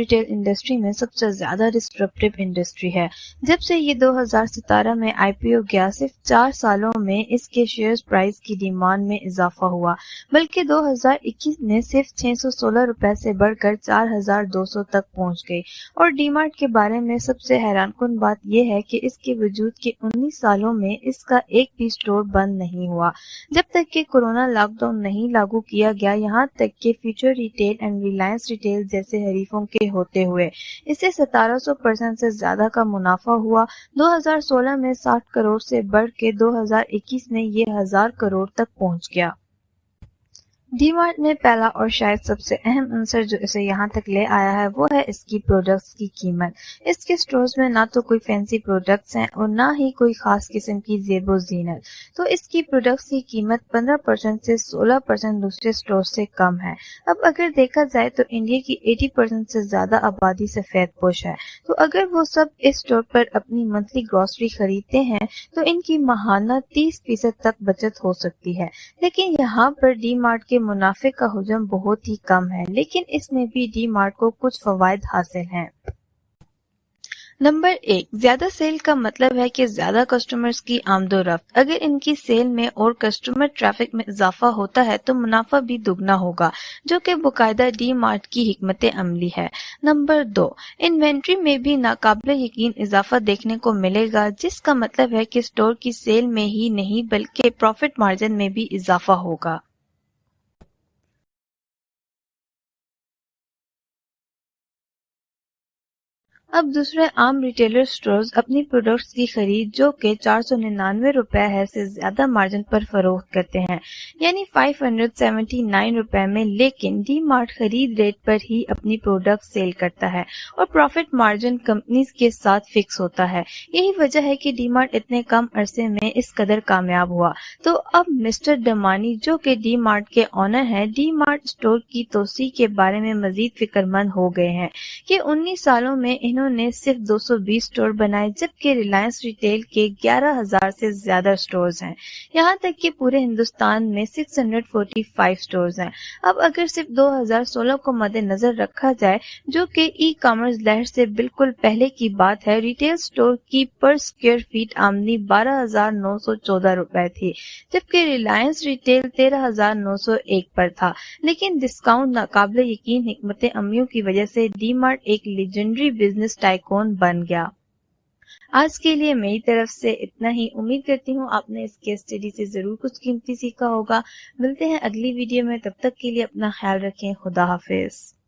Retail industry میں سب سے زیادہ ڈسٹرپٹیو انڈسٹری ہے۔ جب سے یہ 2017 میں آئی پی او گیا، صرف 4 سالوں میں اس کے شیئر پرائز کی ڈیمانڈ میں اضافہ ہوا، بلکہ 2021 میں صرف 616 روپے سے بڑھ کر 4200 تک پہنچ گئی۔ اور ڈی مارٹ کے بارے میں سب سے حیران کن بات یہ ہے کہ اس کے وجود کے 19 سالوں میں اس کا ایک بھی اسٹور بند نہیں ہوا، جب تک کہ کورونا لاک ڈاؤن نہیں لاگو کیا گیا، یہاں تک کہ future retail and Reliance retail جیسے حریفوں کے ہوتے ہوئے اسے 1700% سے زیادہ کا منافع ہوا۔ 2016 میں 60 کروڑ سے بڑھ کے 2021 میں یہ 1000 کروڑ تک پہنچ گیا۔ ڈی مارٹ میں پہلا اور شاید سب سے اہم عنصر جو اسے یہاں تک لے آیا ہے وہ ہے اس کی پروڈکٹس کی قیمت۔ اس کے سٹورز میں نہ تو کوئی فینسی پروڈکٹس ہیں اور نہ ہی کوئی خاص قسم کی زیب و زینت، تو اس کی پروڈکٹس کی قیمت 15% سے 16% دوسرے سٹورز سے کم ہے۔ اب اگر دیکھا جائے تو انڈیا کی 80% سے زیادہ آبادی سفید پوش ہے، تو اگر وہ سب اس سٹور پر اپنی منتھلی گروسری خریدتے ہیں تو ان کی ماہانہ 30% تک بچت ہو سکتی ہے۔ لیکن یہاں پر ڈی مارٹ کے منافع کا حجم بہت ہی کم ہے، لیکن اس میں بھی ڈی مارٹ کو کچھ فوائد حاصل ہیں۔ نمبر 1، زیادہ سیل کا مطلب ہے کہ زیادہ کسٹمرز کی آمد و رفت۔ اگر ان کی سیل میں اور کسٹمر ٹریفک میں اضافہ ہوتا ہے تو منافع بھی دگنا ہوگا، جو کہ باقاعدہ ڈی مارٹ کی حکمت عملی ہے۔ نمبر 2، انوینٹری میں بھی ناقابل یقین اضافہ دیکھنے کو ملے گا، جس کا مطلب ہے کہ سٹور کی سیل میں ہی نہیں بلکہ پروفٹ مارجن میں بھی اضافہ ہوگا۔ اب دوسرے عام ریٹیلر سٹورز اپنی پروڈکٹس کی خرید جو کہ 499 روپے ہے سے زیادہ مارجن پر فروخت کرتے ہیں، یعنی 579 روپے میں، لیکن ڈی مارٹ خرید ریٹ پر ہی اپنی پروڈکٹ سیل کرتا ہے اور پروفٹ مارجن کمپنیز کے ساتھ فکس ہوتا ہے۔ یہی وجہ ہے کہ ڈی مارٹ اتنے کم عرصے میں اس قدر کامیاب ہوا۔ تو اب مسٹر ڈمانی جو کہ ڈی مارٹ کے آنر ہیں، ڈی مارٹ سٹور کی توسیع کے بارے میں مزید فکر مند ہو گئے ہیں کہ 19 سالوں میں انہوں نے صرف 220 سٹور بنائے، جبکہ ریلائنس ریٹیل کے 11,000 سے زیادہ سٹورز ہیں، یہاں تک کہ پورے ہندوستان میں 645 سٹورز ہیں۔ اب اگر صرف 2016 کو مد نظر رکھا جائے، جو کہ ای کامرس لہر سے بالکل پہلے کی بات ہے، ریٹیل سٹور کی پر سکوئر فیٹ آمدنی 12,914 روپے تھی، جبکہ ریلائنس ریٹیل 13,901 پر تھا۔ لیکن ڈسکاؤنٹ ناقابل یقین حکمت عملیوں کی وجہ سے ڈی مارٹ ایک لیجنڈری بزنس ٹائکون بن گیا۔ آج کے لیے میری طرف سے اتنا ہی۔ امید کرتی ہوں آپ نے اس کیس اسٹڈی سے ضرور کچھ قیمتی سیکھا ہوگا۔ ملتے ہیں اگلی ویڈیو میں، تب تک کے لیے اپنا خیال رکھیں۔ خدا حافظ۔